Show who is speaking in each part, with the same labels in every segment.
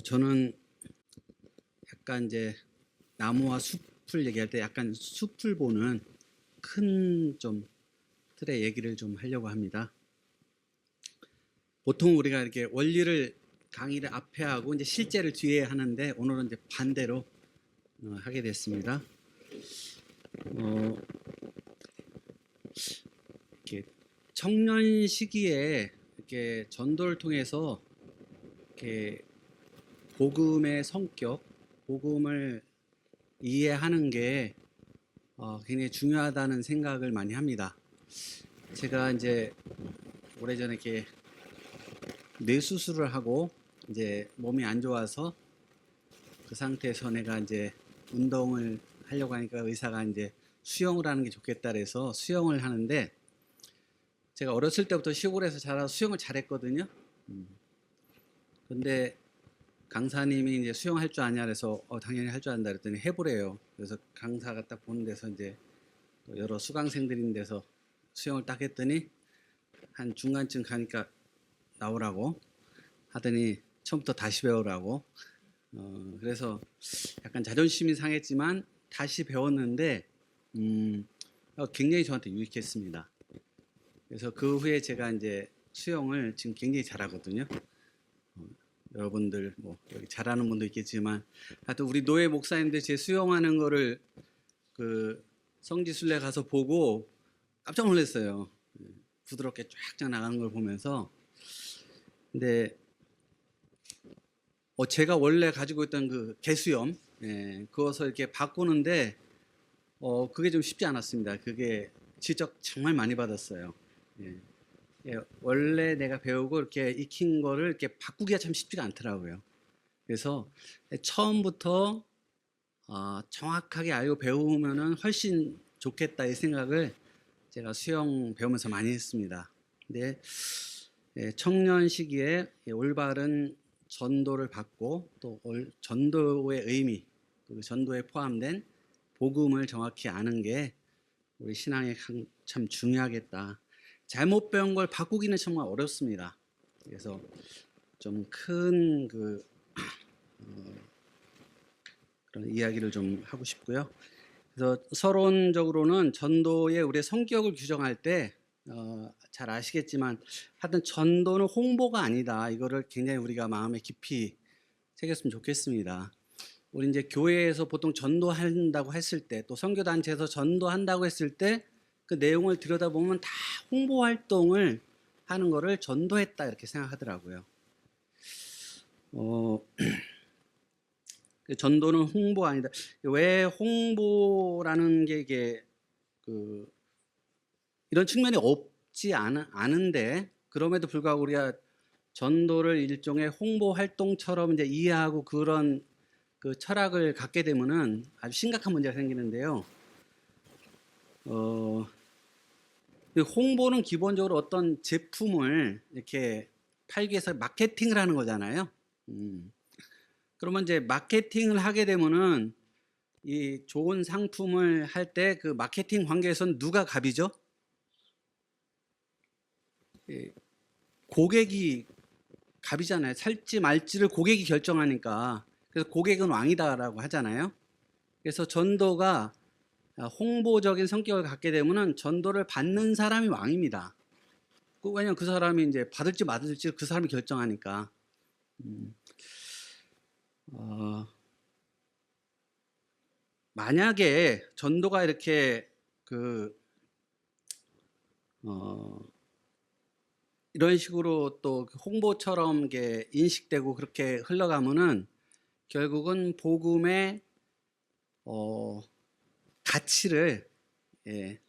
Speaker 1: 저는 약간 이제 나무와 숲을 얘기할 때 약간 숲을 보는 큰 좀 틀의 얘기를 좀 하려고 합니다. 보통 우리가 이렇게 원리를 강의를 앞에 하고 이제 실제를 뒤에 하는데 오늘은 이제 반대로 하게 됐습니다. 이렇게 청년 시기에 이렇게 전도를 통해서 이렇게 복음의 성격, 복음을 이해하는 게 굉장히 중요하다는 생각을 많이 합니다. 제가 이제 오래전에 이렇게 뇌 수술을 하고 이제 몸이 안 좋아서 그 상태에서 내가 이제 운동을 하려고 하니까 의사가 이제 수영을 하는 게 좋겠다 그래서 수영을 하는데, 제가 어렸을 때부터 시골에서 자라서 수영을 잘했거든요. 근데 강사님이 이제 수영할 줄 아냐 그래서 당연히 할 줄 안다 그랬더니 해보래요. 그래서 강사가 딱 보는 데서 이제 여러 수강생들인 데서 수영을 딱 했더니 한 중간쯤 가니까 나오라고 하더니 처음부터 다시 배우라고. 그래서 약간 자존심이 상했지만 다시 배웠는데 굉장히 저한테 유익했습니다. 그래서 그 후에 제가 이제 수영을 지금 굉장히 잘하거든요. 여러분들 뭐 여기 잘하는 분도 있겠지만 하여튼 우리 노예 목사님들 제 수영하는 거를 그 성지순례 가서 보고 깜짝 놀랐어요. 부드럽게 쫙쫙 나가는 걸 보면서. 근데 제가 원래 가지고 있던 그 개수염, 그것을 이렇게 바꾸는데 그게 좀 쉽지 않았습니다. 그게 지적 정말 많이 받았어요. 원래 내가 배우고 이렇게 익힌 거를 이렇게 바꾸기가 참 쉽지가 않더라고요. 그래서 처음부터 정확하게 알고 배우면은 훨씬 좋겠다 이 생각을 제가 수영 배우면서 많이 했습니다. 근데 청년 시기에 올바른 전도를 받고 또 전도의 의미, 그 전도에 포함된 복음을 정확히 아는 게 우리 신앙에 참 중요하겠다. 잘못 배운 걸 바꾸기는 정말 어렵습니다. 그래서 좀 큰 그런 이야기를 좀 하고 싶고요. 그래서 서론적으로는 전도의 우리의 성격을 규정할 때 잘 아시겠지만 하여튼 전도는 홍보가 아니다. 이거를 굉장히 우리가 마음에 깊이 새겼으면 좋겠습니다. 우리 이제 교회에서 보통 전도한다고 했을 때, 또 선교단체에서 전도한다고 했을 때 그 내용을 들여다보면 다 홍보 활동을 하는 거를 전도했다 이렇게 생각하더라고요. 전도는 홍보가 아니다. 왜 홍보라는 게 이게 이런 측면이 없지 않은데, 그럼에도 불구하고 우리가 전도를 일종의 홍보 활동처럼 이제 이해하고 그런 그 철학을 갖게 되면은 아주 심각한 문제가 생기는데요. 홍보는 기본적으로 어떤 제품을 이렇게 팔기 위해서 마케팅을 하는 거잖아요. 그러면 이제 마케팅을 하게 되면은 이 좋은 상품을 할 때 그 마케팅 관계에서는 누가 갑이죠? 고객이 갑이잖아요. 살지 말지를 고객이 결정하니까. 그래서 고객은 왕이다라고 하잖아요. 그래서 전도가 홍보적인 성격을 갖게 되면은 전도를 받는 사람이 왕입니다. 왜냐면 그 사람이 이제 받을지 말을지 그 사람이 결정하니까. 만약에 전도가 이렇게 이런 식으로 또 홍보처럼 게 인식되고 그렇게 흘러가면은 결국은 복음의 가치를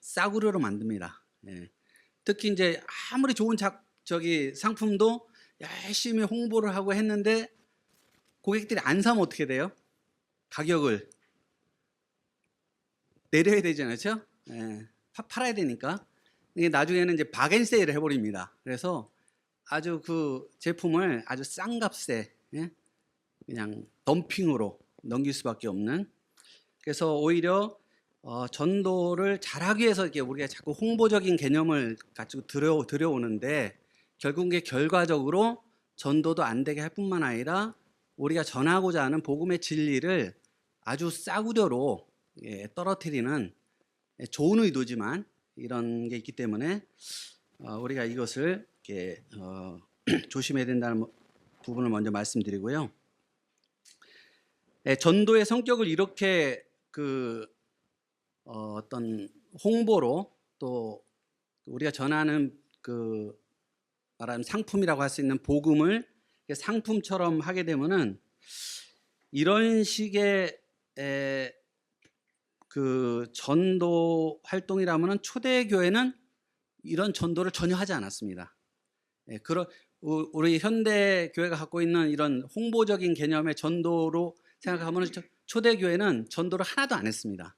Speaker 1: 싸구려로 만듭니다. 특히 이제 아무리 좋은 상품도 열심히 홍보를 하고 했는데 고객들이 안 사면 어떻게 돼요? 가격을 내려야 되잖아요, 그렇죠? 팔아야 되니까. 이게 나중에는 이제 바겐세일을 해버립니다. 그래서 아주 그 제품을 아주 싼 값에 그냥 덤핑으로 넘길 수밖에 없는. 그래서 오히려 전도를 잘하기 위해서 이렇게 우리가 자꾸 홍보적인 개념을 가지고 들여오는데 결국 이게 결과적으로 전도도 안 되게 할 뿐만 아니라 우리가 전하고자 하는 복음의 진리를 아주 싸구려로 떨어뜨리는 좋은 의도지만 이런 게 있기 때문에 우리가 이것을 이렇게 조심해야 된다는 부분을 먼저 말씀드리고요. 전도의 성격을 이렇게 어떤 홍보로 또 우리가 전하는 말하는 상품이라고 할 수 있는 복음을 상품처럼 하게 되면은 이런 식의 전도 활동이라면은 초대교회는 이런 전도를 전혀 하지 않았습니다. 우리 현대 교회가 갖고 있는 이런 홍보적인 개념의 전도로 생각하면 초대교회는 전도를 하나도 안 했습니다.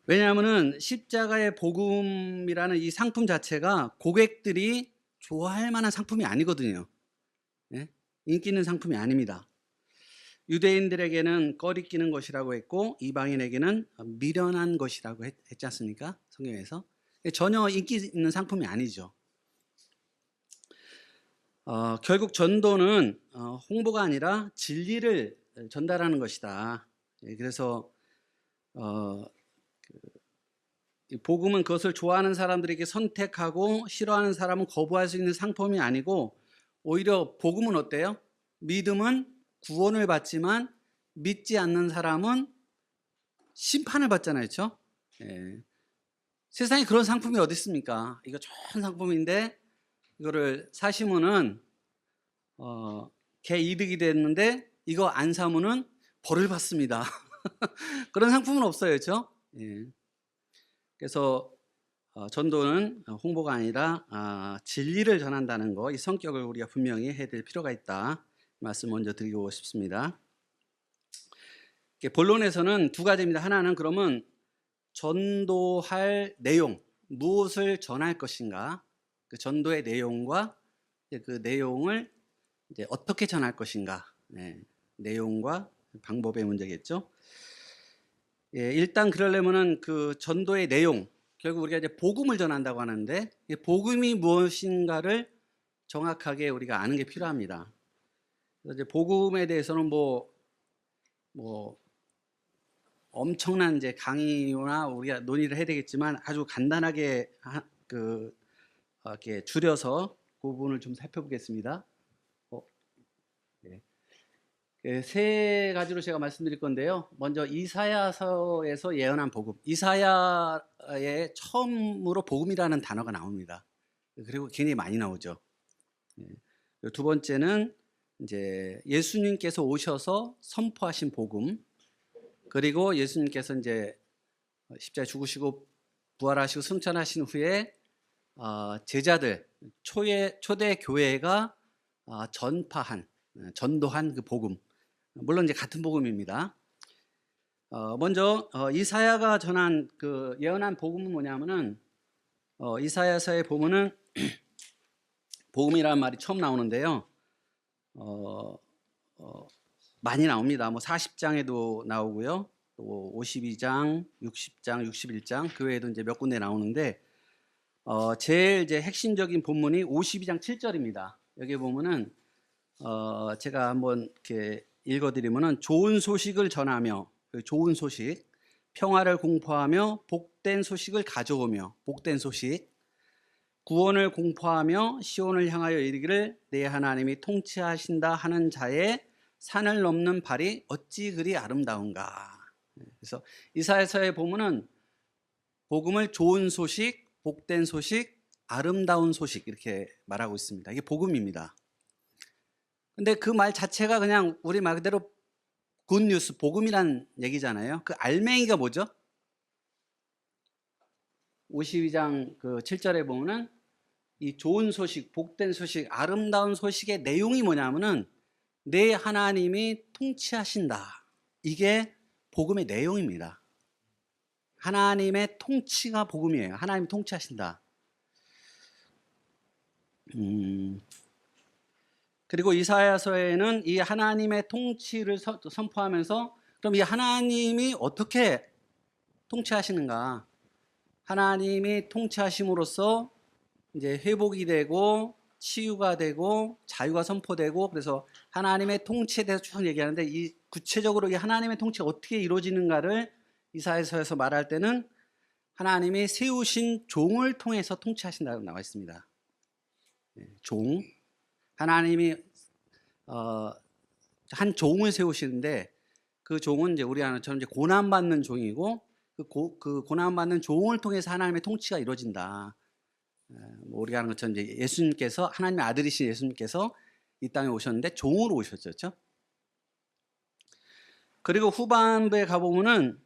Speaker 1: 왜냐하면은 십자가의 복음이라는 이 상품 자체가 고객들이 좋아할 만한 상품이 아니거든요. 인기 있는 상품이 아닙니다. 유대인들에게는 꺼리끼는 것이라고 했고 이방인에게는 미련한 것이라고 했지 않습니까? 성경에서. 전혀 인기 있는 상품이 아니죠. 결국 전도는 홍보가 아니라 진리를 전달하는 것이다. 그래서 복음은 그것을 좋아하는 사람들에게 선택하고 싫어하는 사람은 거부할 수 있는 상품이 아니고 오히려 복음은 어때요? 믿음은 구원을 받지만 믿지 않는 사람은 심판을 받잖아요. 그렇죠? 세상에 그런 상품이 어디 있습니까? 이거 좋은 상품인데 이거를 사시면은 개 이득이 됐는데 이거 안 사면은 벌을 받습니다. 그런 상품은 없어요. 그렇죠? 그래서 전도는 홍보가 아니라 진리를 전한다는 거, 이 성격을 우리가 분명히 해야 될 필요가 있다. 말씀 먼저 드리고 싶습니다. 본론에서는 두 가지입니다. 하나는 그러면 전도할 내용, 무엇을 전할 것인가, 그 전도의 내용과 그 내용을 이제 어떻게 전할 것인가, 내용과 방법의 문제겠죠. 일단 그러려면은 그 전도의 내용, 결국 우리가 이제 복음을 전한다고 하는데 복음이 무엇인가를 정확하게 우리가 아는 게 필요합니다. 그래서 이제 복음에 대해서는 뭐 엄청난 이제 강의나 우리가 논의를 해야 되겠지만 아주 간단하게 이렇게 줄여서 그 부분을 좀 살펴보겠습니다. 세 가지로 제가 말씀드릴 건데요. 먼저 이사야서에서 예언한 복음. 이사야에 처음으로 복음이라는 단어가 나옵니다. 그리고 굉장히 많이 나오죠. 두 번째는 이제 예수님께서 오셔서 선포하신 복음. 그리고 예수님께서 이제 십자가에 죽으시고 부활하시고 승천하신 후에 제자들 초대 교회가 전도한 그 복음. 물론 이제 같은 복음입니다. 먼저 이사야가 전한 그 예언한 복음은 뭐냐면은 이사야서에 보면은 복음이라는 말이 처음 나오는데요. 많이 나옵니다. 뭐 40장에도 나오고요. 또 52장, 60장, 61장 그 외에도 이제 몇 군데 나오는데 제일 이제 핵심적인 본문이 52장 7절입니다. 여기 보면은 제가 한번 이렇게 읽어드리면은 좋은 소식을 전하며 좋은 소식, 평화를 공포하며 복된 소식을 가져오며 복된 소식, 구원을 공포하며 시온을 향하여 이르기를 내 하나님이 통치하신다 하는 자의 산을 넘는 발이 어찌 그리 아름다운가. 그래서 이사야서에 보면은 복음을 좋은 소식, 복된 소식, 아름다운 소식 이렇게 말하고 있습니다. 이게 복음입니다. 근데 그 말 자체가 그냥 우리 말 그대로 굿뉴스, 복음이란 얘기잖아요. 그 알맹이가 뭐죠? 52장 그 7절에 보면은 이 좋은 소식, 복된 소식, 아름다운 소식의 내용이 뭐냐면은 내 하나님이 통치하신다. 이게 복음의 내용입니다. 하나님의 통치가 복음이에요. 하나님이 통치하신다. 그리고 이사야서에는 이 하나님의 통치를 선포하면서 그럼 이 하나님이 어떻게 통치하시는가? 하나님이 통치하심으로써 이제 회복이 되고 치유가 되고 자유가 선포되고, 그래서 하나님의 통치에 대해서 쭉 얘기하는데, 이 구체적으로 이 하나님의 통치가 어떻게 이루어지는가를 이사야서에서 말할 때는 하나님이 세우신 종을 통해서 통치하신다고 나와 있습니다. 종, 하나님이 한 종을 세우시는데, 그 종은 이제 우리 하나처럼 이제 고난받는 종이고, 그 고난받는 종을 통해서 하나님의 통치가 이루어진다. 우리가 하는 것처럼 이제 예수님께서, 하나님의 아들이신 예수님께서 이 땅에 오셨는데 종으로 오셨죠. 그렇죠? 그리고 후반부에 가보면은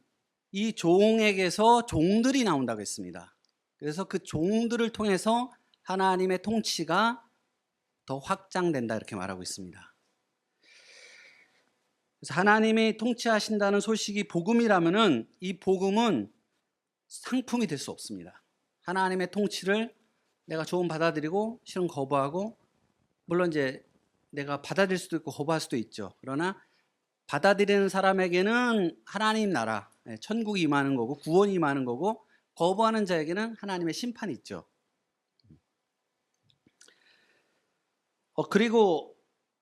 Speaker 1: 이 종에게서 종들이 나온다고 했습니다. 그래서 그 종들을 통해서 하나님의 통치가 더 확장된다, 이렇게 말하고 있습니다. 그래서 하나님이 통치하신다는 소식이 복음이라면은 이 복음은 상품이 될 수 없습니다. 하나님의 통치를 내가 좋은 받아들이고 싫은 거부하고, 물론 이제 내가 받아들일 수도 있고 거부할 수도 있죠. 그러나 받아들이는 사람에게는 하나님 나라, 천국이 임하는 거고 구원이 임하는 거고, 거부하는 자에게는 하나님의 심판이 있죠. 그리고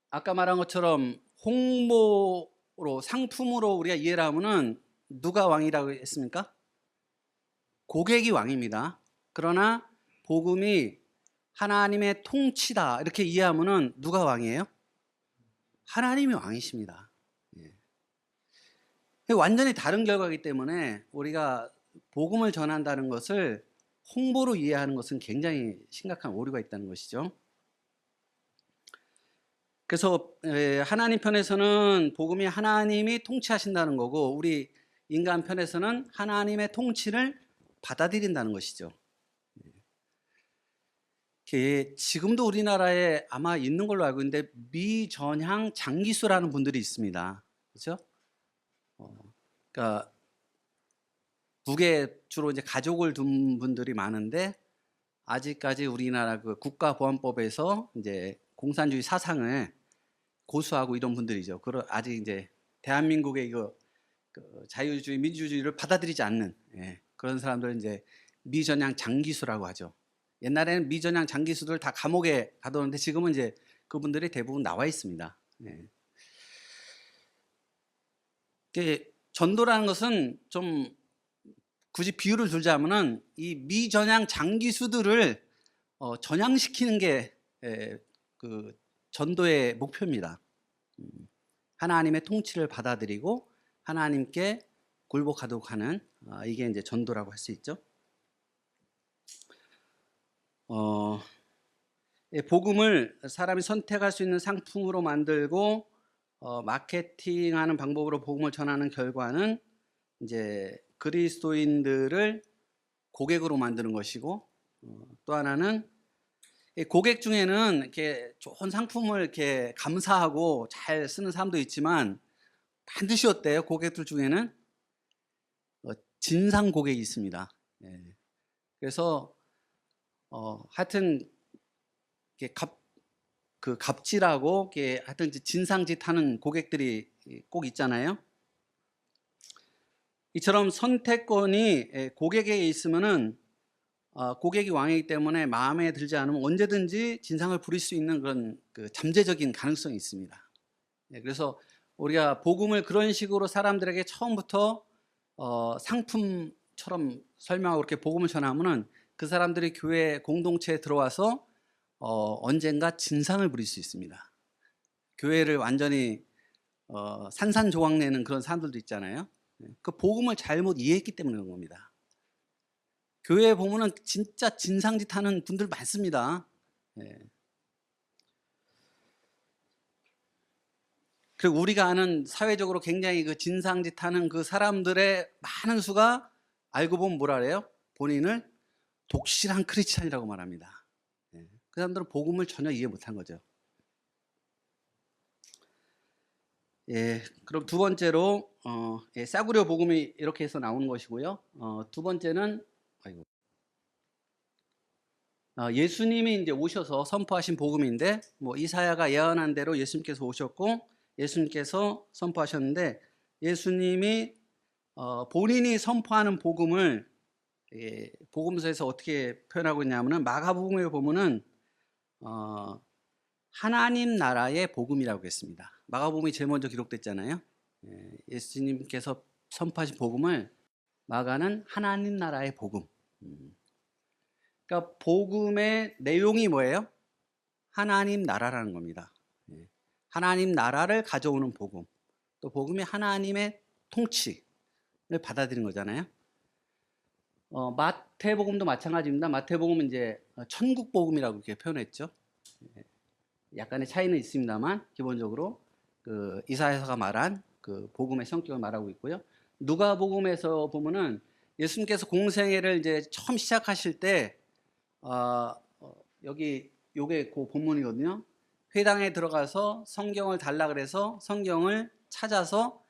Speaker 1: 아까 말한 것처럼 홍보로, 상품으로 우리가 이해를 하면은 누가 왕이라고 했습니까? 고객이 왕입니다. 그러나 복음이 하나님의 통치다, 이렇게 이해하면은 누가 왕이에요? 하나님이 왕이십니다. 완전히 다른 결과이기 때문에 우리가 복음을 전한다는 것을 홍보로 이해하는 것은 굉장히 심각한 오류가 있다는 것이죠. 그래서 하나님 편에서는 복음이 하나님이 통치하신다는 거고, 우리 인간 편에서는 하나님의 통치를 받아들인다는 것이죠. 지금도 우리나라에 아마 있는 걸로 알고 있는데 미전향 장기수라는 분들이 있습니다. 그렇죠? 그러니까 북에 주로 이제 가족을 둔 분들이 많은데, 아직까지 우리나라 그 국가보안법에서 이제 공산주의 사상을 고수하고 이런 분들이죠. 아직 이제 대한민국의 이거 자유주의, 민주주의를 받아들이지 않는 그런 사람들은 이제 미전향 장기수라고 하죠. 옛날에는 미전향 장기수들 다 감옥에 가두었는데 지금은 이제 그분들이 대부분 나와 있습니다. 전도라는 것은 좀 굳이 비유를 들자면은 이 미전향 장기수들을 전향시키는 게 그 전도의 목표입니다. 하나님의 통치를 받아들이고 하나님께 굴복하도록 하는, 이게 이제 전도라고 할 수 있죠. 복음을 사람이 선택할 수 있는 상품으로 만들고 마케팅하는 방법으로 복음을 전하는 결과는 이제 그리스도인들을 고객으로 만드는 것이고, 또 하나는 고객 중에는 이렇게 좋은 상품을 이렇게 감사하고 잘 쓰는 사람도 있지만, 반드시 어때요? 고객들 중에는 진상 고객이 있습니다. 그래서 하여튼 갑질하고 하여튼 진상짓 하는 고객들이 꼭 있잖아요. 이처럼 선택권이 고객에게 있으면은 고객이 왕이기 때문에 마음에 들지 않으면 언제든지 진상을 부릴 수 있는 그런 잠재적인 가능성이 있습니다. 그래서 우리가 복음을 그런 식으로 사람들에게 처음부터 상품처럼 설명하고 그렇게 복음을 전하면은 그 사람들이 교회 공동체에 들어와서 언젠가 진상을 부릴 수 있습니다. 교회를 완전히 산산조각내는 그런 사람들도 있잖아요. 그 복음을 잘못 이해했기 때문에 그런 겁니다. 교회에 보면은 진짜 진상짓 하는 분들 많습니다. 그리고 우리가 아는 사회적으로 굉장히 그 진상짓 하는 그 사람들의 많은 수가 알고 보면 뭐라 그래요? 본인을 독실한 크리스찬이라고 말합니다. 그 사람들은 복음을 전혀 이해 못한 거죠. 그럼 두 번째로 싸구려 복음이 이렇게 해서 나오는 것이고요. 두 번째는 예수님이 이제 오셔서 선포하신 복음인데, 뭐 이사야가 예언한 대로 예수님께서 오셨고 예수님께서 선포하셨는데, 예수님이 본인이 선포하는 복음을 복음서에서 어떻게 표현하고 있냐면은, 마가복음에 보면은 하나님 나라의 복음이라고 했습니다. 마가복음이 제일 먼저 기록됐잖아요. 예수님께서 선포하신 복음을 마가는 하나님 나라의 복음. 그러니까 복음의 내용이 뭐예요? 하나님 나라라는 겁니다. 하나님 나라를 가져오는 복음. 또 복음이 하나님의 통치를 받아들이는 거잖아요. 마태복음도 마찬가지입니다. 마태복음은 이제 천국 복음이라고 이렇게 표현했죠. 약간의 차이는 있습니다만 기본적으로 그 이사야서가 말한 그 복음의 성격을 말하고 있고요. 누가복음에서 보면은 예수님께서 공생애를 이제 처음 시작하실 때 여기 요게 그 본문이거든요. 회당에 들어가서 성경을 달라 그래서 성경을 찾아서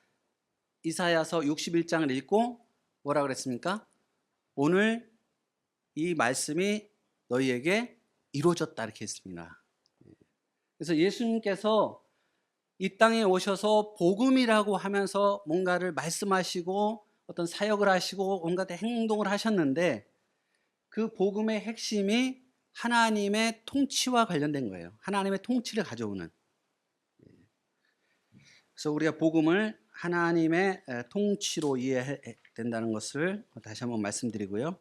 Speaker 1: 이사야서 61장을 읽고 뭐라 그랬습니까? 오늘 이 말씀이 너희에게 이루어졌다 이렇게 했습니다. 그래서 예수님께서 이 땅에 오셔서 복음이라고 하면서 뭔가를 말씀하시고 어떤 사역을 하시고 온갖 행동을 하셨는데 그 복음의 핵심이 하나님의 통치와 관련된 거예요. 하나님의 통치를 가져오는. 그래서 우리가 복음을 하나님의 통치로 이해해야 된다는 것을 다시 한번 말씀드리고요.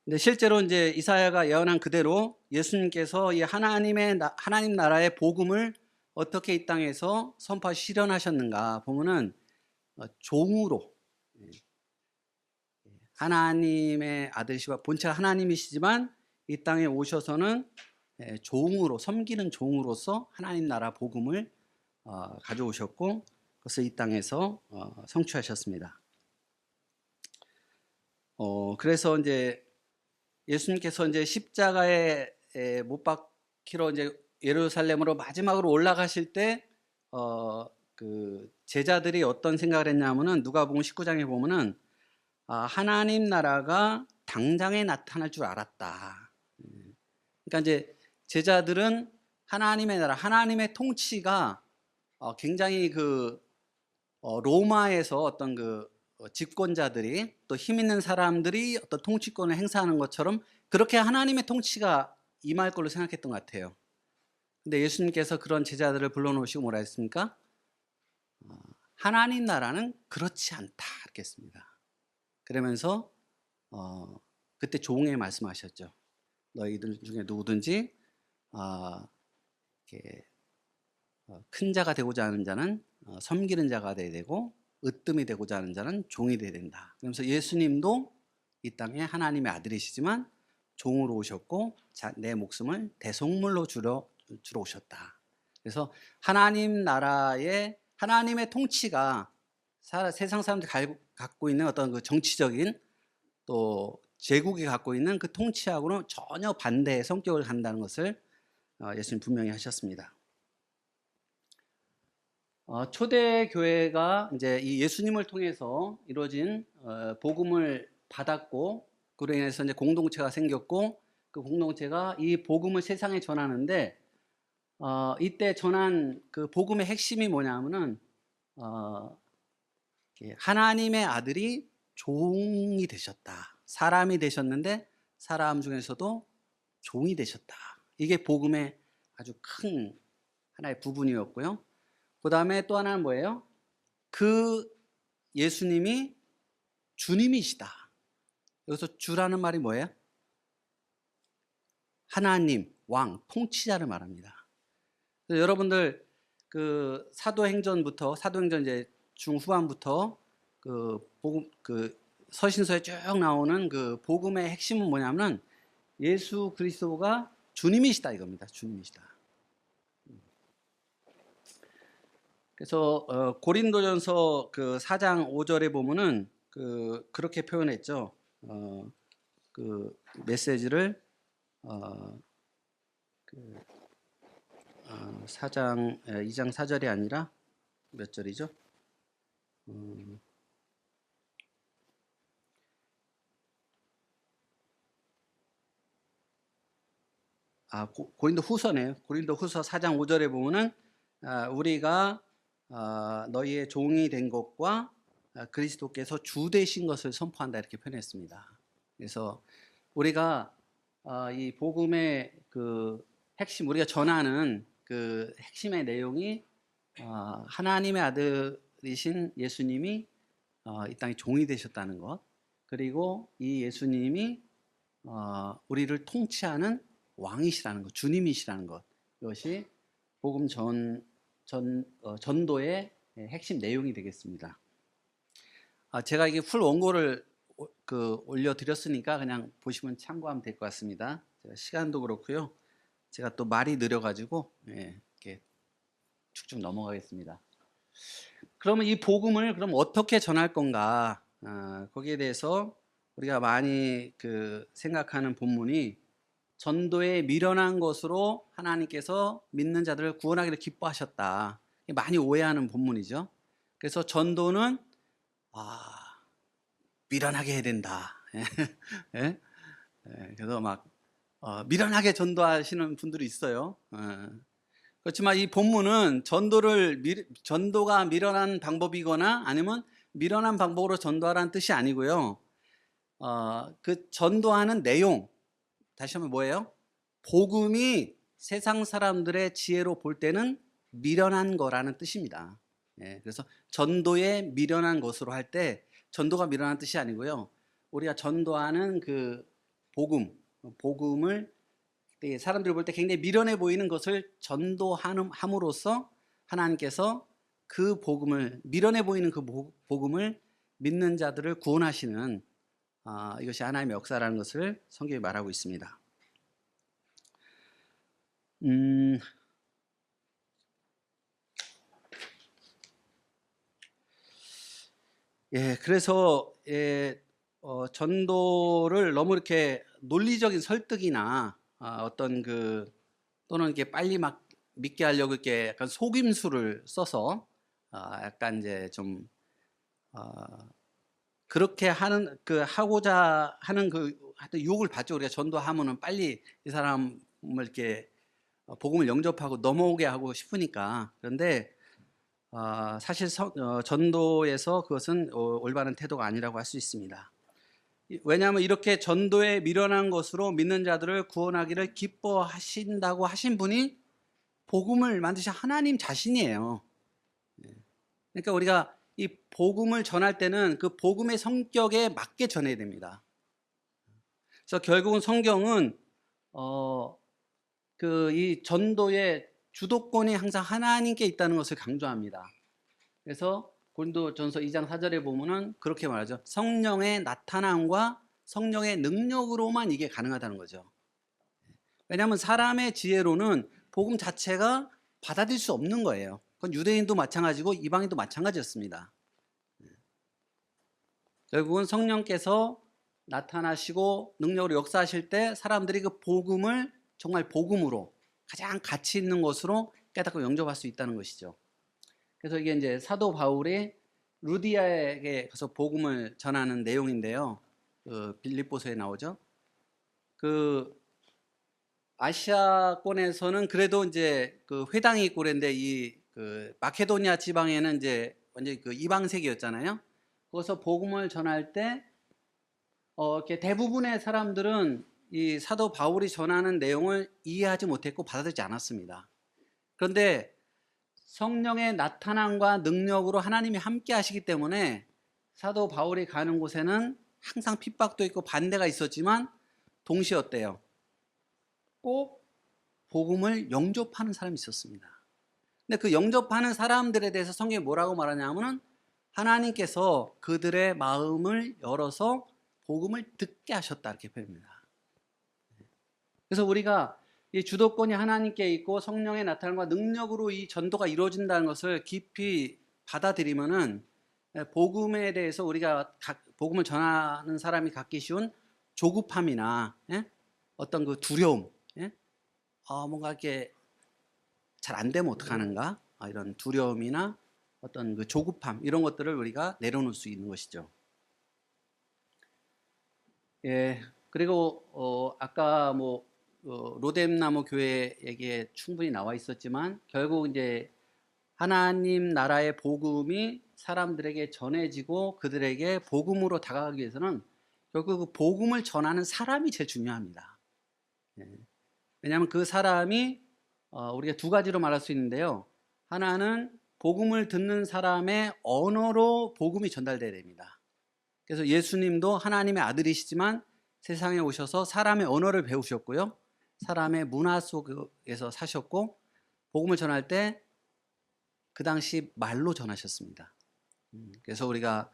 Speaker 1: 근데 실제로 이제 이사야가 예언한 그대로 예수님께서 이 하나님 나라의 복음을 어떻게 이 땅에서 선포 실현하셨는가 보면은 종으로 하나님의 아들이시고 본체 하나님이시지만 이 땅에 오셔서는 종으로 섬기는 종으로서 하나님 나라 복음을 가져오셨고 그것을 이 땅에서 성취하셨습니다. 그래서 이제 예수님께서 이제 십자가에 못 박히러 이제 예루살렘으로 마지막으로 올라가실 때 그 제자들이 어떤 생각을 했냐면은 누가복음 19장에 보면은 하나님 나라가 당장에 나타날 줄 알았다. 그러니까 이제 제자들은 하나님의 나라, 하나님의 통치가 굉장히 그 로마에서 어떤 그 집권자들이 또 힘 있는 사람들이 어떤 통치권을 행사하는 것처럼 그렇게 하나님의 통치가 임할 걸로 생각했던 것 같아요. 근데 예수님께서 그런 제자들을 불러놓으시고 뭐라 했습니까? 하나님 나라는 그렇지 않다 이렇게 했습니다. 그러면서 그때 종에 말씀하셨죠. 너희들 중에 누구든지 이렇게 큰 자가 되고자 하는 자는 섬기는 자가 되어야 되고 으뜸이 되고자 하는 자는 종이 되어야 된다. 그러면서 예수님도 이 땅에 하나님의 아들이시지만 종으로 오셨고 내 목숨을 대속물로 주러 오셨다. 그래서 하나님 나라의 하나님의 통치가 세상 사람들이 갖고 있는 어떤 그 정치적인 또 제국이 갖고 있는 그 통치하고는 전혀 반대의 성격을 갖는다는 것을 예수님 분명히 하셨습니다. 초대 교회가 이제 이 예수님을 통해서 이루어진 복음을 받았고 그로 인해서 이제 공동체가 생겼고 그 공동체가 이 복음을 세상에 전하는데 이때 전한 그 복음의 핵심이 뭐냐면은 하나님의 아들이 종이 되셨다. 사람이 되셨는데 사람 중에서도 종이 되셨다. 이게 복음의 아주 큰 하나의 부분이었고요. 그 다음에 또 하나는 뭐예요? 그 예수님이 주님이시다. 여기서 주라는 말이 뭐예요? 하나님, 왕, 통치자를 말합니다. 그래서 여러분들 그 사도행전 이제 중후반부터 그 복음 그 서신서에 쭉 나오는 그 복음의 핵심은 뭐냐면 예수 그리스도가 주님이시다 이겁니다. 주님이시다. 그래서 고린도전서 그 4장 5절에 보면은 그렇게 표현했죠. 그 메시지를 4장 2장 4절이 아니라 몇 절이죠? 고린도 후서네요. 고린도 후서 4장 5절에 보면은 우리가 너희의 종이 된 것과 그리스도께서 주 되신 것을 선포한다 이렇게 표현했습니다. 그래서 우리가 이 복음의 그 핵심, 우리가 전하는 그 핵심의 내용이 하나님의 아들이신 예수님이 이 땅에 종이 되셨다는 것, 그리고 이 예수님이 우리를 통치하는 왕이시라는 것, 주님이시라는 것, 이것이 복음 전도의 핵심 내용이 되겠습니다. 제가 이게 풀 원고를 올려드렸으니까 그냥 보시면 참고하면 될 것 같습니다. 제가 시간도 그렇고요. 제가 또 말이 느려가지고 이렇게 쭉쭉 넘어가겠습니다. 그러면 이 복음을 그럼 어떻게 전할 건가? 거기에 대해서 우리가 많이 생각하는 본문이 전도에 미련한 것으로 하나님께서 믿는 자들을 구원하기를 기뻐하셨다. 많이 오해하는 본문이죠. 그래서 전도는 미련하게 해야 된다. 예? 그래서 막 미련하게 전도하시는 분들이 있어요. 그렇지만 이 본문은 전도가 미련한 방법이거나 아니면 미련한 방법으로 전도하라는 뜻이 아니고요. 그 전도하는 내용, 다시 한번 뭐예요? 복음이 세상 사람들의 지혜로 볼 때는 미련한 거라는 뜻입니다. 그래서 전도에 미련한 것으로 할 때 전도가 미련한 뜻이 아니고요. 우리가 전도하는 그 복음을 사람들이 볼 때 굉장히 미련해 보이는 것을 전도함으로써 하나님께서 그 복음을, 미련해 보이는 그 복음을 믿는 자들을 구원하시는 이것이 하나님의 역사라는 것을 성경이 말하고 있습니다. 그래서 전도를 너무 이렇게 논리적인 설득이나 어떤 또는 이렇게 빨리 막 믿게 하려고 이렇게 약간 속임수를 써서 약간 이제 좀 그렇게 하고자 하는 하여튼 유혹을 받죠. 우리가 전도하면은 빨리 이 사람을 이렇게 복음을 영접하고 넘어오게 하고 싶으니까. 그런데 사실 전도에서 그것은 올바른 태도가 아니라고 할 수 있습니다. 왜냐하면 이렇게 전도에 미련한 것으로 믿는 자들을 구원하기를 기뻐하신다고 하신 분이 복음을 만드신 하나님 자신이에요. 그러니까 우리가 이 복음을 전할 때는 그 복음의 성격에 맞게 전해야 됩니다. 그래서 결국은 성경은 이 전도의 주도권이 항상 하나님께 있다는 것을 강조합니다. 그래서 고린도전서 2장 4절에 보면은 그렇게 말하죠. 성령의 나타남과 성령의 능력으로만 이게 가능하다는 거죠. 왜냐하면 사람의 지혜로는 복음 자체가 받아들일 수 없는 거예요. 그건 유대인도 마찬가지고 이방인도 마찬가지였습니다. 결국은 성령께서 나타나시고 능력으로 역사하실 때 사람들이 그 복음을 정말 복음으로 가장 가치 있는 것으로 깨닫고 영접할 수 있다는 것이죠. 그래서 이게 이제 사도 바울이 루디아에게 가서 복음을 전하는 내용인데요. 빌립보서에 나오죠. 아시아권에서는 그래도 이제 회당이 있고 그랬는데 마케도니아 지방에는 이제 완전히 이방 세계였잖아요. 거기서 복음을 전할 때 이렇게 대부분의 사람들은 이 사도 바울이 전하는 내용을 이해하지 못했고 받아들이지 않았습니다. 그런데 성령의 나타남과 능력으로 하나님이 함께 하시기 때문에 사도 바울이 가는 곳에는 항상 핍박도 있고 반대가 있었지만 동시에 어때요? 꼭 복음을 영접하는 사람이 있었습니다. 근데 그 영접하는 사람들에 대해서 성경이 뭐라고 말하냐면은 하나님께서 그들의 마음을 열어서 복음을 듣게 하셨다 이렇게 표현합니다. 그래서 우리가 이 주도권이 하나님께 있고 성령의 나타남과 능력으로 이 전도가 이루어진다는 것을 깊이 받아들이면은 복음에 대해서 우리가 복음을 전하는 사람이 갖기 쉬운 조급함이나 어떤 두려움, 뭔가 이렇게 잘 안 되면 어떡하는가 이런 두려움이나 어떤 조급함 이런 것들을 우리가 내려놓을 수 있는 것이죠. 그리고 아까 로뎀나무 교회 얘기에 충분히 나와 있었지만 결국 이제 하나님 나라의 복음이 사람들에게 전해지고 그들에게 복음으로 다가가기 위해서는 결국 그 복음을 전하는 사람이 제일 중요합니다. 왜냐하면 그 사람이 우리가 두 가지로 말할 수 있는데요. 하나는 복음을 듣는 사람의 언어로 복음이 전달돼야 됩니다. 그래서 예수님도 하나님의 아들이시지만 세상에 오셔서 사람의 언어를 배우셨고요. 사람의 문화 속에서 사셨고 복음을 전할 때 그 당시 말로 전하셨습니다. 그래서 우리가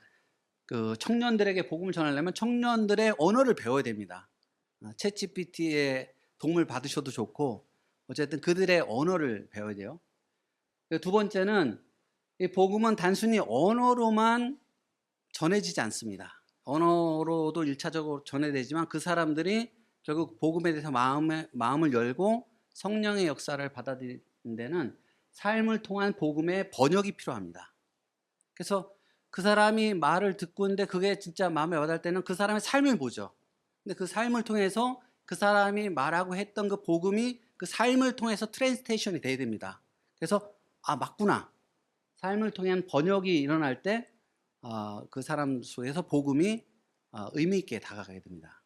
Speaker 1: 그 청년들에게 복음을 전하려면 청년들의 언어를 배워야 됩니다. 챗GPT의 도움을 받으셔도 좋고 어쨌든 그들의 언어를 배워야 돼요. 두 번째는 이 복음은 단순히 언어로만 전해지지 않습니다. 언어로도 1차적으로 전해되지만 그 사람들이 결국 복음에 대해서 마음을 열고 성령의 역사를 받아들이는 데는 삶을 통한 복음의 번역이 필요합니다. 그래서 그 사람이 말을 듣고 있는데 그게 진짜 마음에 와닿을 때는 그 사람의 삶을 보죠. 근데 그 삶을 통해서 그 사람이 말하고 했던 그 복음이 그 삶을 통해서 트랜스테이션이 돼야 됩니다. 그래서 맞구나. 삶을 통한 번역이 일어날 때 그 사람 속에서 복음이 의미 있게 다가가게 됩니다.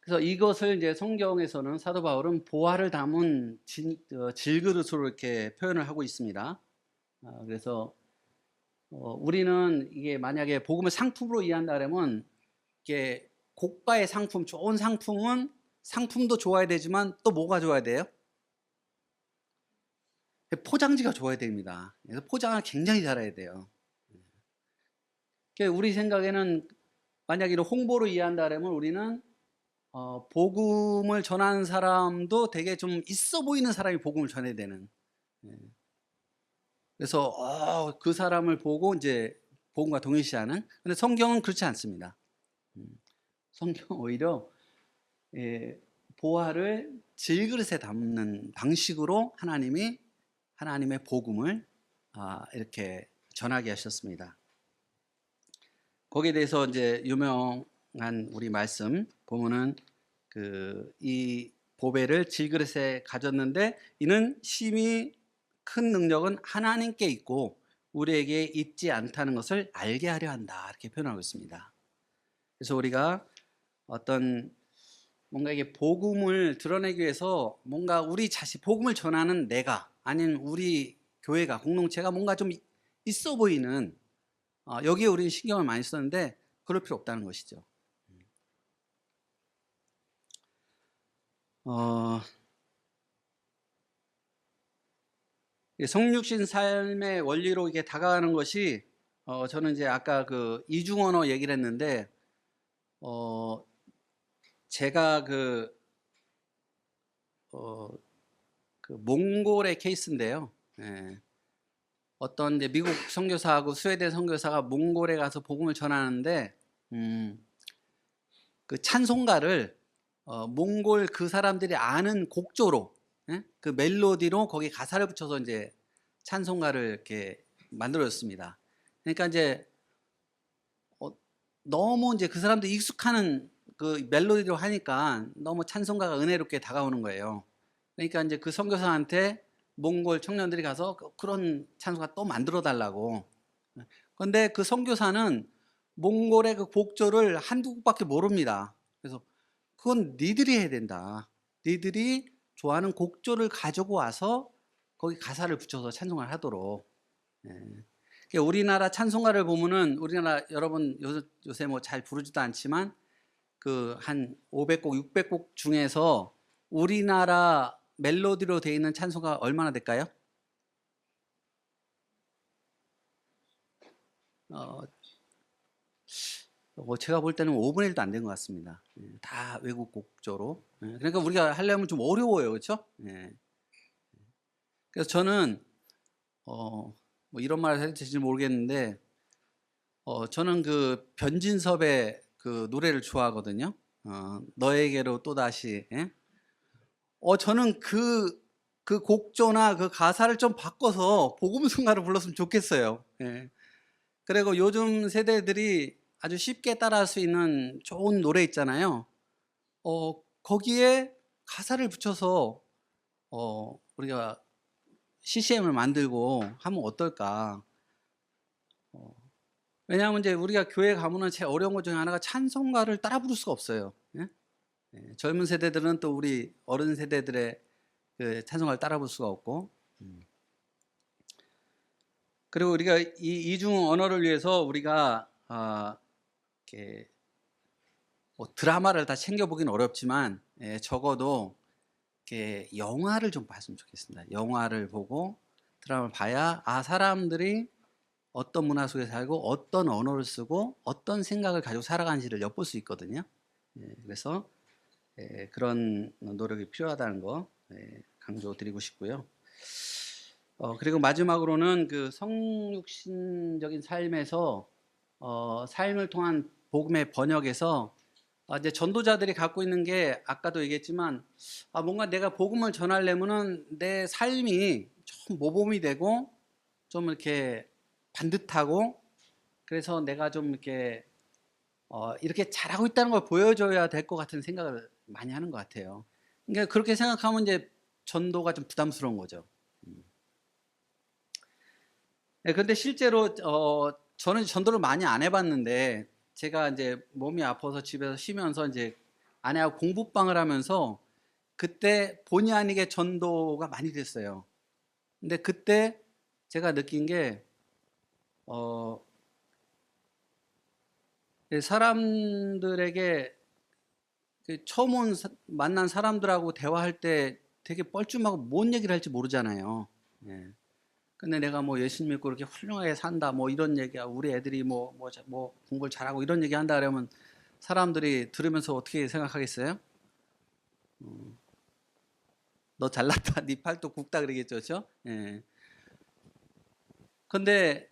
Speaker 1: 그래서 이것을 이제 성경에서는 사도 바울은 보화를 담은 질그릇으로 이렇게 표현을 하고 있습니다. 그래서 우리는 이게 만약에 복음을 상품으로 이해한다 그러면 이게 고가의 상품, 좋은 상품은 상품도 좋아야 되지만 또 뭐가 좋아야 돼요? 포장지가 좋아야 됩니다. 그래서 포장을 굉장히 잘해야 돼요. 우리 생각에는 만약에 홍보로 이해한다 그러면 우리는 복음을 전하는 사람도 되게 좀 있어 보이는 사람이 복음을 전해야 되는. 그래서 그 사람을 보고 이제 복음과 동일시하는. 근데 성경은 그렇지 않습니다. 성경은 오히려 보화를 질그릇에 담는 방식으로 하나님의 복음을 이렇게 전하게 하셨습니다. 거기에 대해서 이제 유명한 우리 말씀 보면은 이 보배를 질그릇에 가졌는데 이는 심히 큰 능력은 하나님께 있고 우리에게 있지 않다는 것을 알게 하려 한다, 이렇게 표현하고 있습니다. 그래서 우리가 뭔가 이게 복음을 드러내기 위해서 뭔가 우리 자신 복음을 전하는 내가 아닌 우리 교회가 공동체가 뭔가 좀 있어 보이는 여기에 우리는 신경을 많이 썼는데 그럴 필요 없다는 것이죠. 성육신 삶의 원리로 이게 다가가는 것이 저는 이제 아까 그 이중언어 얘기를 했는데 제가 그 몽골의 케이스인데요. 어떤 이제 미국 선교사하고 스웨덴 선교사가 몽골에 가서 복음을 전하는데 그 찬송가를 몽골 그 사람들이 아는 곡조로 그 멜로디로 거기 가사를 붙여서 이제 찬송가를 이렇게 만들어졌습니다. 그러니까 이제 너무 이제 그 사람들이 익숙하는 그 멜로디로 하니까 너무 찬송가가 은혜롭게 다가오는 거예요. 그러니까 이제 그 선교사한테 몽골 청년들이 가서 그런 찬송가 또 만들어 달라고. 그런데 그 선교사는 몽골의 그 곡조를 한두 곡밖에 모릅니다. 그래서 그건 니들이 해야 된다. 니들이 좋아하는 곡조를 가지고 와서 거기 가사를 붙여서 찬송을 하도록. 우리나라 찬송가를 보면은 우리나라 여러분 요새 뭐 잘 부르지도 않지만 그 한 500곡, 600곡 중에서 우리나라 멜로디로 되어 있는 찬송가 얼마나 될까요? 제가 볼 때는 5분의 1도 안 된 것 같습니다. 다 외국 곡조로. 그러니까 우리가 하려면 좀 어려워요, 그렇죠? 그래서 저는 뭐 이런 말을 해도 될지 모르겠는데 저는 그 변진섭의 그 노래를 좋아하거든요. 너에게로 또다시. 저는 그 곡조나 그 가사를 좀 바꿔서 복음성가를 불렀으면 좋겠어요. 그리고 요즘 세대들이 아주 쉽게 따라할 수 있는 좋은 노래 있잖아요. 거기에 가사를 붙여서 우리가 CCM을 만들고 하면 어떨까? 왜냐하면 이제 우리가 교회 가면은 제일 어려운 것 중에 하나가 찬송가를 따라 부를 수가 없어요. 젊은 세대들은 또 우리 어른 세대들의 그 찬송가를 따라 볼 수가 없고, 그리고 우리가 이 이중 언어를 위해서 우리가 이렇게 뭐 드라마를 다 챙겨보기는 어렵지만 적어도 이렇게 영화를 좀 봤으면 좋겠습니다. 영화를 보고 드라마를 봐야 사람들이 어떤 문화 속에 살고 어떤 언어를 쓰고 어떤 생각을 가지고 살아가는지를 엿볼 수 있거든요. 그래서 그런 노력이 필요하다는 거 강조드리고 싶고요. 그리고 마지막으로는 그 성육신적인 삶에서 삶을 통한 복음의 번역에서 이제 전도자들이 갖고 있는 게 아까도 얘기했지만 뭔가 내가 복음을 전하려면은 내 삶이 좀 모범이 되고 좀 이렇게 반듯하고, 그래서 내가 좀 이렇게 이렇게 잘하고 있다는 걸 보여줘야 될 것 같은 생각을 많이 하는 것 같아요. 그러니까 그렇게 생각하면 이제 전도가 좀 부담스러운 거죠. 근데 실제로 저는 전도를 많이 안 해봤는데, 제가 이제 몸이 아파서 집에서 쉬면서 이제 아내하고 공부방을 하면서 그때 본의 아니게 전도가 많이 됐어요. 근데 그때 제가 느낀 게 사람들에게 처음 만난 사람들하고 대화할 때 되게 뻘쭘하고 뭔 얘기를 할지 모르잖아요. 근데 내가 뭐 예수님 믿고 이렇게 훌륭하게 산다 뭐 이런 얘기야, 우리 애들이 뭐 공부를 잘하고 이런 얘기 한다 그러면 사람들이 들으면서 어떻게 생각하겠어요? 너 잘났다, 네 팔뚝 굵다 그러겠죠, 그렇죠? 근데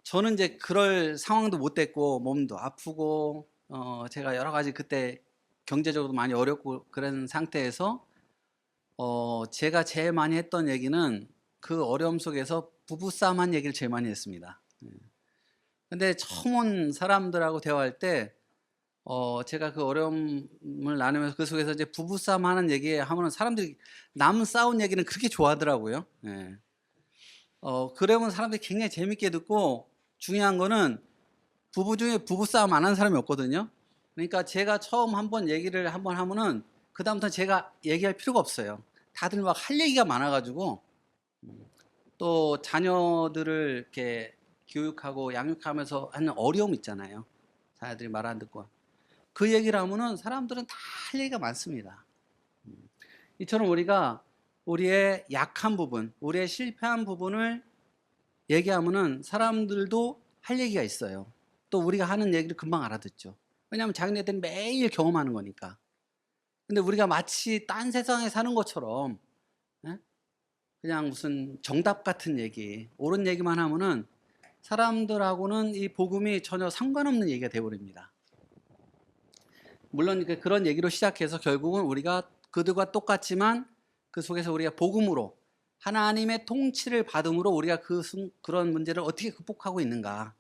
Speaker 1: 저는 이제 그럴 상황도 못 됐고 몸도 아프고 제가 여러 가지 그때 경제적으로 많이 어렵고 그런 상태에서 제가 제일 많이 했던 얘기는 그 어려움 속에서 부부싸움한 얘기를 제일 많이 했습니다. 근데 처음 온 사람들하고 대화할 때 제가 그 어려움을 나누면서 그 속에서 이제 부부싸움 하는 얘기 하면은 사람들이 남 싸운 얘기는 그렇게 좋아하더라고요. 그러면 사람들이 굉장히 재밌게 듣고, 중요한 거는 부부 중에 부부싸움 안 하는 사람이 없거든요. 그러니까 제가 처음 한번 얘기를 한번 하면은 그다음부터 제가 얘기할 필요가 없어요. 다들 막 할 얘기가 많아가지고, 또 자녀들을 이렇게 교육하고 양육하면서 하는 어려움 있잖아요. 자녀들이 말 안 듣고. 그 얘기를 하면은 사람들은 다 할 얘기가 많습니다. 이처럼 우리가 우리의 약한 부분, 우리의 실패한 부분을 얘기하면은 사람들도 할 얘기가 있어요. 또 우리가 하는 얘기를 금방 알아듣죠. 왜냐하면 자기네들은 매일 경험하는 거니까. 근데 우리가 마치 딴 세상에 사는 것처럼 그냥 무슨 정답 같은 얘기, 옳은 얘기만 하면은 사람들하고는 이 복음이 전혀 상관없는 얘기가 되어버립니다. 물론 그런 얘기로 시작해서 결국은 우리가 그들과 똑같지만 그 속에서 우리가 복음으로 하나님의 통치를 받음으로 우리가 그런 문제를 어떻게 극복하고 있는가,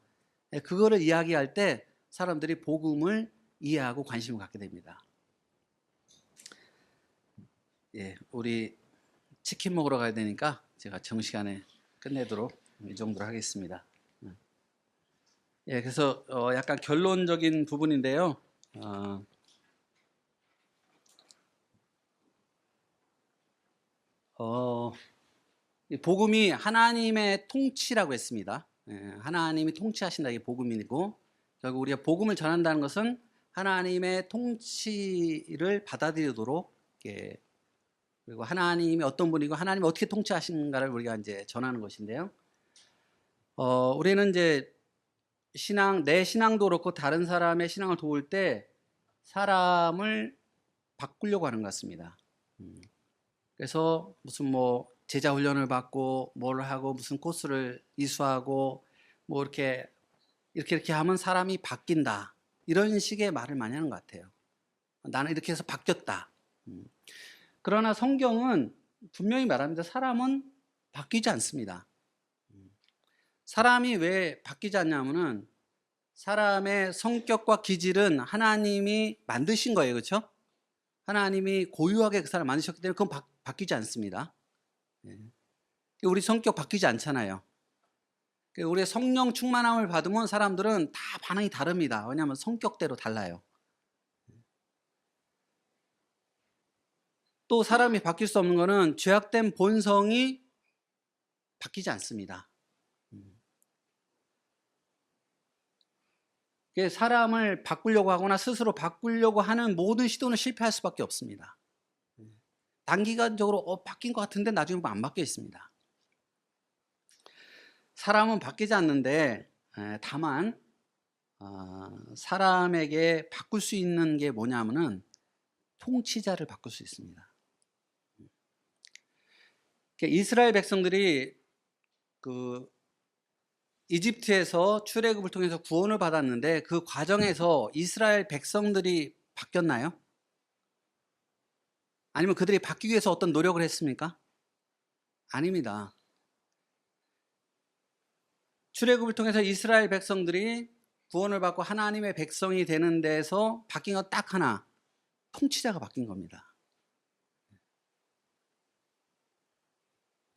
Speaker 1: 그거를 이야기할 때 사람들이 복음을 이해하고 관심을 갖게 됩니다. 우리 치킨 먹으러 가야 되니까 제가 정시간에 끝내도록 이 정도로 하겠습니다. 그래서 약간 결론적인 부분인데요. 복음이 하나님의 통치라고 했습니다. 하나님이 통치하신다, 이게 복음이고, 결국 우리가 복음을 전한다는 것은 하나님의 통치를 받아들이도록, 그리고 하나님이 어떤 분이고 하나님이 어떻게 통치하시는가를 우리가 이제 전하는 것인데요. 우리는 이제 내 신앙도 그렇고 다른 사람의 신앙을 도울 때 사람을 바꾸려고 하는 것 같습니다. 그래서 무슨 뭐 제자 훈련을 받고 뭘 하고 무슨 코스를 이수하고 뭐 이렇게 하면 사람이 바뀐다, 이런 식의 말을 많이 하는 것 같아요. 나는 이렇게 해서 바뀌었다. 그러나 성경은 분명히 말합니다. 사람은 바뀌지 않습니다. 사람이 왜 바뀌지 않냐면은 사람의 성격과 기질은 하나님이 만드신 거예요. 그렇죠? 하나님이 고유하게 그 사람을 만드셨기 때문에 그건 바뀌지 않습니다. 우리 성격 바뀌지 않잖아요. 우리의 성령 충만함을 받으면 사람들은 다 반응이 다릅니다. 왜냐하면 성격대로 달라요. 또 사람이 바뀔 수 없는 거는 죄악된 본성이 바뀌지 않습니다. 사람을 바꾸려고 하거나 스스로 바꾸려고 하는 모든 시도는 실패할 수밖에 없습니다. 단기간적으로 바뀐 것 같은데 나중에 보면 안 바뀌어 있습니다. 사람은 바뀌지 않는데 다만 사람에게 바꿀 수 있는 게 뭐냐면은 통치자를 바꿀 수 있습니다. 이스라엘 백성들이 그 이집트에서 출애굽을 통해서 구원을 받았는데 그 과정에서 이스라엘 백성들이 바뀌었나요? 아니면 그들이 바뀌기 위해서 어떤 노력을 했습니까? 아닙니다. 출애굽을 통해서 이스라엘 백성들이 구원을 받고 하나님의 백성이 되는 데서 바뀐 건 딱 하나, 통치자가 바뀐 겁니다.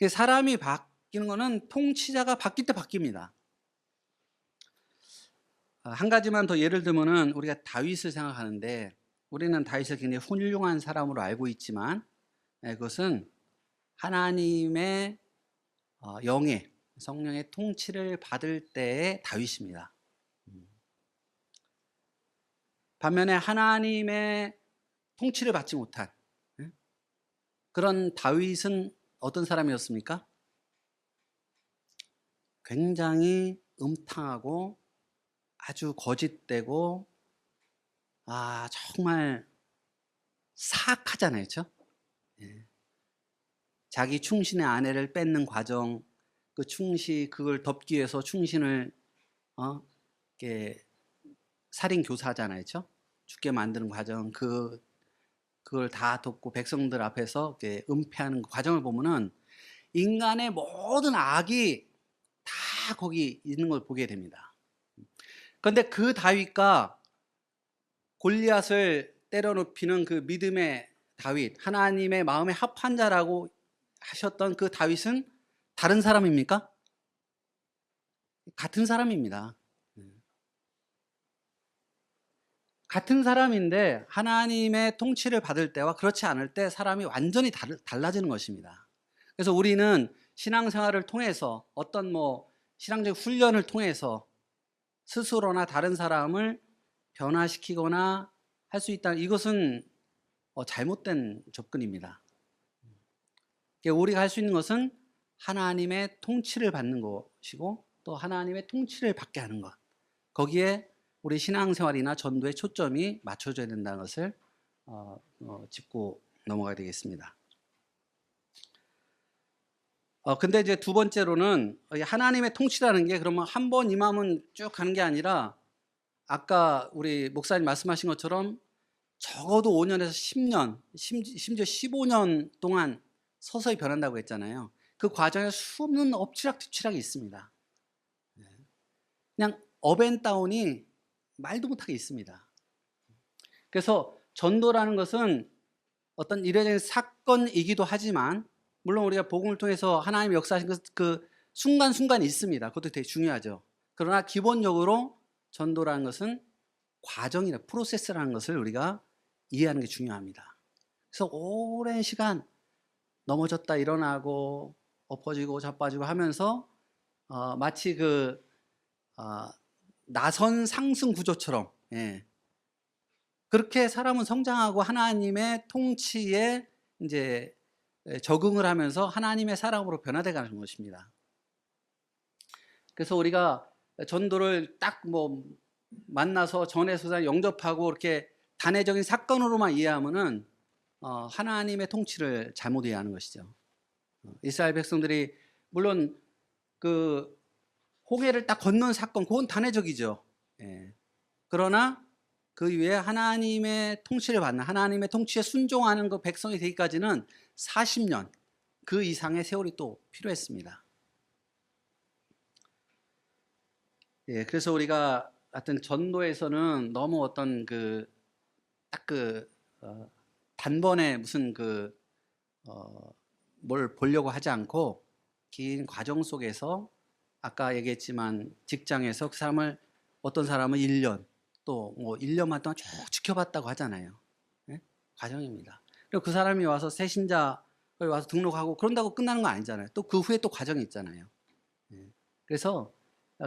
Speaker 1: 사람이 바뀌는 거는 통치자가 바뀔 때 바뀝니다. 한 가지만 더 예를 들면은 우리가 다윗을 생각하는데 우리는 다윗을 굉장히 훌륭한 사람으로 알고 있지만 그것은 하나님의 영의 성령의 통치를 받을 때의 다윗입니다. 반면에 하나님의 통치를 받지 못한 그런 다윗은 어떤 사람이었습니까? 굉장히 음탕하고 아주 거짓되고 정말 사악하잖아요, 그렇죠? 자기 충신의 아내를 뺏는 과정, 그 충신 그걸 덮기 위해서 충신을 이렇게 살인 교사잖아요, 그렇죠? 죽게 만드는 과정, 그걸 다 덮고 백성들 앞에서 이렇게 은폐하는 그 과정을 보면은 인간의 모든 악이 다 거기 있는 걸 보게 됩니다. 그런데 그 다윗과 골리앗을 때려눕히는 그 믿음의 다윗, 하나님의 마음에 합한 자라고 하셨던 그 다윗은 다른 사람입니까? 같은 사람입니다. 같은 사람인데 하나님의 통치를 받을 때와 그렇지 않을 때 사람이 완전히 달라지는 것입니다. 그래서 우리는 신앙생활을 통해서 어떤 신앙적 훈련을 통해서 스스로나 다른 사람을 변화시키거나 할 수 있다. 이것은 잘못된 접근입니다. 우리가 할 수 있는 것은 하나님의 통치를 받는 것이고 또 하나님의 통치를 받게 하는 것. 거기에 우리 신앙생활이나 전도의 초점이 맞춰져야 된다는 것을 짚고 넘어가야 되겠습니다. 근데 이제 두 번째로는 하나님의 통치라는 게 그러면 한 번 임하면 쭉 가는 게 아니라 아까 우리 목사님 말씀하신 것처럼 적어도 5년에서 10년, 심지어 15년 동안 서서히 변한다고 했잖아요. 그 과정에 수없는 엎치락뒤치락이 있습니다. 그냥 업앤다운이 말도 못하게 있습니다. 그래서 전도라는 것은 어떤 이례적인 사건이기도 하지만 물론 우리가 복음을 통해서 하나님의 역사하신 그 순간순간이 있습니다. 그것도 되게 중요하죠. 그러나 기본적으로 전도라는 것은 과정이나 프로세스라는 것을 우리가 이해하는 게 중요합니다. 그래서 오랜 시간 넘어졌다 일어나고 엎어지고 자빠지고 하면서 마치 나선 상승 구조처럼 그렇게 사람은 성장하고 하나님의 통치에 이제 적응을 하면서 하나님의 사람으로 변화돼 가는 것입니다. 그래서 우리가 전도를 딱 만나서 전해서 영접하고 이렇게 단회적인 사건으로만 이해하면은 하나님의 통치를 잘못 이해하는 것이죠. 이스라엘 백성들이 물론 그 홍해를 딱 건넌 사건, 그건 단회적이죠. 그러나 그 위에 하나님의 통치를 받는, 하나님의 통치에 순종하는 그 백성이 되기까지는 40년 그 이상의 세월이 또 필요했습니다. 그래서 우리가 하여튼 전도에서는 너무 어떤 단번에 무슨 뭘 보려고 하지 않고 긴 과정 속에서 아까 얘기했지만 직장에서 그 사람을 어떤 사람은 1년 또 1년만 동안 쭉 지켜봤다고 하잖아요. 과정입니다. 그리고 그 사람이 와서 새신자 와서 등록하고 그런다고 끝나는 거 아니잖아요. 또 그 후에 또 과정이 있잖아요. 예. 그래서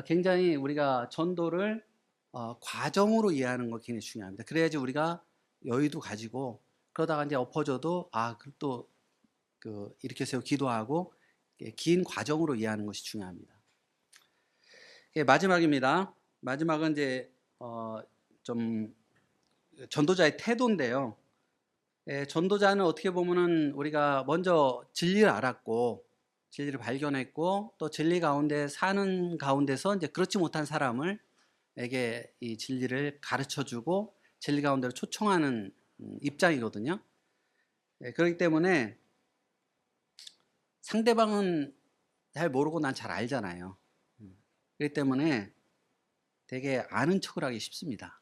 Speaker 1: 굉장히 우리가 전도를 과정으로 이해하는 거 굉장히 중요합니다. 그래야지 우리가 여유도 가지고 그러다가 이제 엎어져도 또 이렇게 해서 기도하고 긴 과정으로 이해하는 것이 중요합니다. 마지막입니다. 마지막은 이제 좀 전도자의 태도인데요. 전도자는 어떻게 보면은 우리가 먼저 진리를 알았고 진리를 발견했고 또 진리 가운데 사는 가운데서 이제 그렇지 못한 사람에게 이 진리를 가르쳐주고 진리 가운데로 초청하는 입장이거든요. 그렇기 때문에 상대방은 잘 모르고 난 잘 알잖아요. 그렇기 때문에 되게 아는 척을 하기 쉽습니다.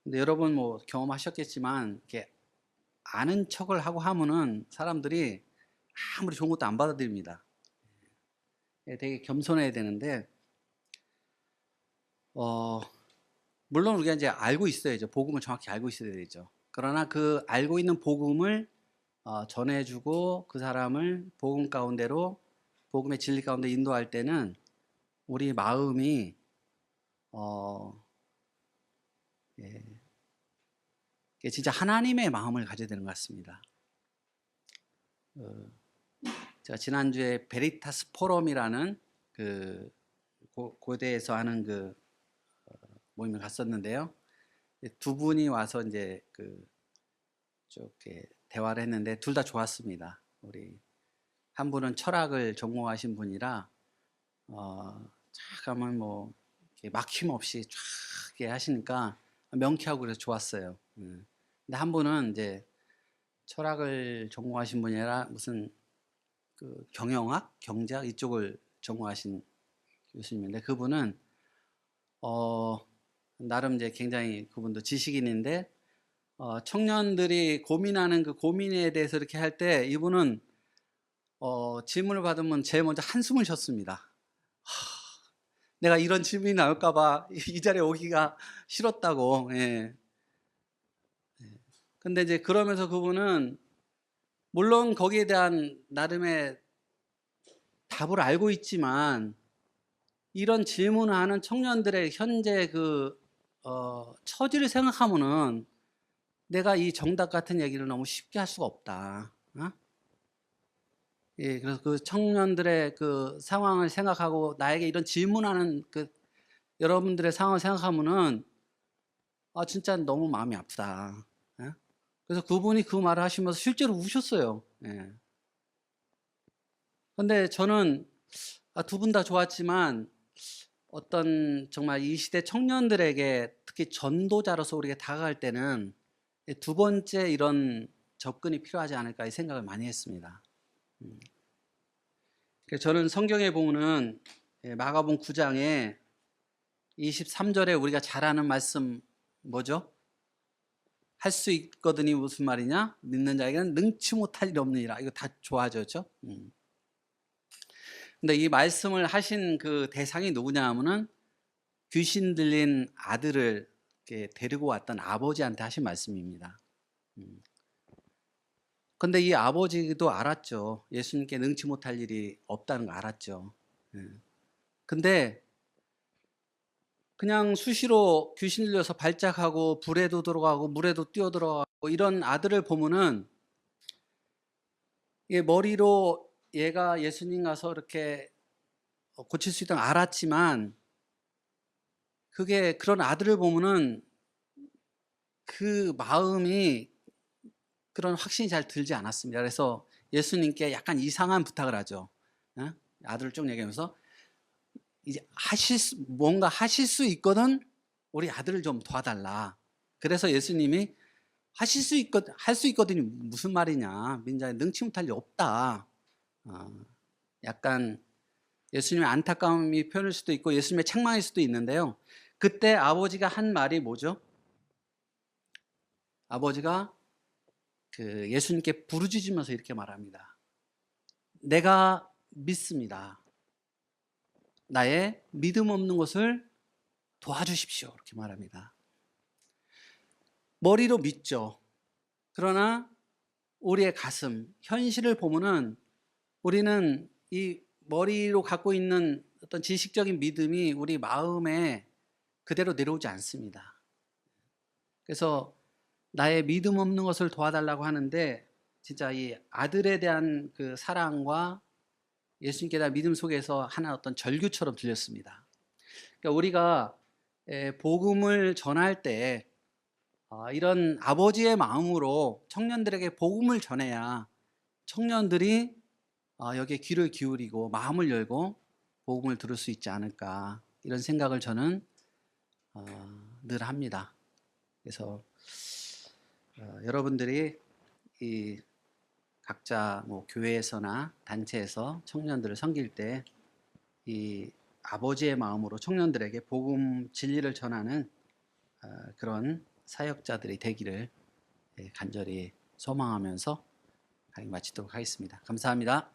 Speaker 1: 근데 여러분 뭐 경험하셨겠지만 이렇게 아는 척을 하고 하면은 사람들이 아무리 좋은 것도 안 받아들입니다. 되게 겸손해야 되는데 물론 우리가 이제 알고 있어야죠. 복음을 정확히 알고 있어야 되죠. 그러나 그 알고 있는 복음을 전해주고 그 사람을 복음 가운데로 복음의 진리 가운데 인도할 때는 우리 마음이 진짜 하나님의 마음을 가져야 되는 것 같습니다. 제가 지난주에 베리타스 포럼이라는 그 고대에서 하는 그 모임을 갔었는데요. 두 분이 와서 이제 대화를 했는데 둘 다 좋았습니다. 우리 한 분은 철학을 전공하신 분이라 쫙 가면 뭐 막힘없이 쫙 이렇게 하시니까 명쾌하고 그래서 좋았어요. 근데 한 분은 이제 철학을 전공하신 분이 아니라 무슨 경영학, 경제학 이쪽을 전공하신 교수님인데 그분은 나름 이제 굉장히 그분도 지식인인데 청년들이 고민하는 그 고민에 대해서 이렇게 할 때 이분은 질문을 받으면 제일 먼저 한숨을 쉬었습니다. 내가 이런 질문이 나올까봐 이 자리에 오기가 싫었다고. 예. 근데 이제 그러면서 그분은 물론 거기에 대한 나름의 답을 알고 있지만 이런 질문을 하는 청년들의 현재 처지를 생각하면은 내가 이 정답 같은 얘기를 너무 쉽게 할 수가 없다. 예, 그래서 그 청년들의 그 상황을 생각하고 나에게 이런 질문하는 여러분들의 상황을 생각하면은 진짜 너무 마음이 아프다. 예? 그래서 그분이 그 말을 하시면서 실제로 우셨어요. 예. 근데 저는 두 분 다 좋았지만 어떤 정말 이 시대 청년들에게 특히 전도자로서 우리가 다가갈 때는 두 번째 이런 접근이 필요하지 않을까 이 생각을 많이 했습니다. 그래서 저는 성경에 보면은 마가복음 9장에 23절에 우리가 잘 아는 말씀 뭐죠? 할 수 있거든이 무슨 말이냐? 믿는 자에게는 능치 못할 일이 없느니라. 이거 다 좋아하죠, 그렇죠? 근데 이 말씀을 하신 그 대상이 누구냐 하면은 귀신 들린 아들을 이렇게 데리고 왔던 아버지한테 하신 말씀입니다. 근데 이 아버지도 알았죠. 예수님께 능치 못할 일이 없다는 거 알았죠. 근데 그냥 수시로 귀신 들려서 발작하고 불에도 들어가고 물에도 뛰어 들어가고 이런 아들을 보면은 머리로 얘가 예수님 가서 이렇게 고칠 수 있다는 걸 알았지만 그게 그런 아들을 보면은 그 마음이 그런 확신이 잘 들지 않았습니다. 그래서 예수님께 약간 이상한 부탁을 하죠. 아들을 쭉 얘기하면서 이제 뭔가 하실 수 있거든 우리 아들을 좀 도와달라. 그래서 예수님이 할 수 있거든이 무슨 말이냐. 민자에 능치 못할 일 없다. 약간 예수님의 안타까움이 표현일 수도 있고 예수님의 책망일 수도 있는데요. 그때 아버지가 한 말이 뭐죠? 아버지가 예수님께 부르짖으면서 이렇게 말합니다. 내가 믿습니다. 나의 믿음 없는 것을 도와주십시오. 이렇게 말합니다. 머리로 믿죠. 그러나 우리의 가슴, 현실을 보면은 우리는 이 머리로 갖고 있는 어떤 지식적인 믿음이 우리 마음에 그대로 내려오지 않습니다. 그래서 나의 믿음 없는 것을 도와달라고 하는데 진짜 이 아들에 대한 그 사랑과 예수님께 대한 믿음 속에서 하나 어떤 절규처럼 들렸습니다. 그러니까 우리가 복음을 전할 때 이런 아버지의 마음으로 청년들에게 복음을 전해야 청년들이 여기에 귀를 기울이고 마음을 열고 복음을 들을 수 있지 않을까, 이런 생각을 저는 늘 합니다. 그래서 여러분들이 이 각자 뭐 교회에서나 단체에서 청년들을 섬길 때 이 아버지의 마음으로 청년들에게 복음 진리를 전하는 그런 사역자들이 되기를 간절히 소망하면서 강의 마치도록 하겠습니다. 감사합니다.